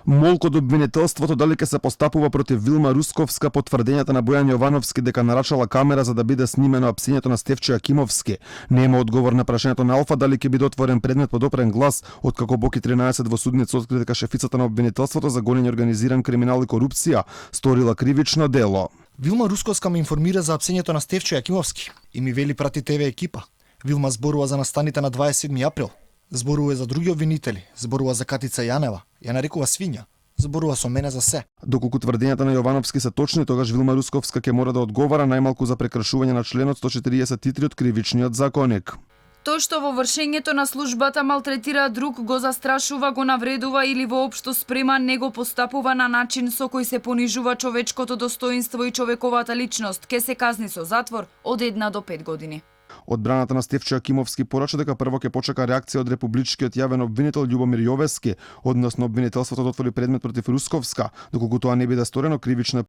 Молк од обвинителството дали ќе се постапува против Вилма Русковска по тврдењата на Бојан Јовановски дека нарачала камера за да биде снимено апсењето на Стефчо Јакимовски. Нема одговор на прашањето на Алфа дали ќе биде отворен предмет под опрен глас, откако Боки 13 во судница откри дека шефицата на обвинителството за гонење организиран криминал и корупција сторила кривично дело. Вилма Русковска ме информира за апсењето на Стефчо Јакимовски и ми вели прати ТВ екипа. Вилма зборува за настаните на 27 април. Зборува за други обвинители, зборува за Катица Јанева, ја нарекува свиња, зборува со мене за се. Доколку тврдењата на Јовановски се точни, тогаш Вилма Русковска ќе мора да одговара најмалку за прекршување на членот 143 од кривичниот законник. Тој што во вршењето на службата малтретира друг, го застрашува, го навредува или воопшто спрема не го постапува на начин со кој се понижува човечкото достоинство и човековата личност, ке се казни со затвор од 1 до 5 години. Одбраната на Стефчо Јакимовски порача дека прво ќе почека реакција од републичкиот јавен обвинител Љубомир Јовески, односно обвинителството да отвори предмет против Русковска, доколку тоа не биде сторено, кривично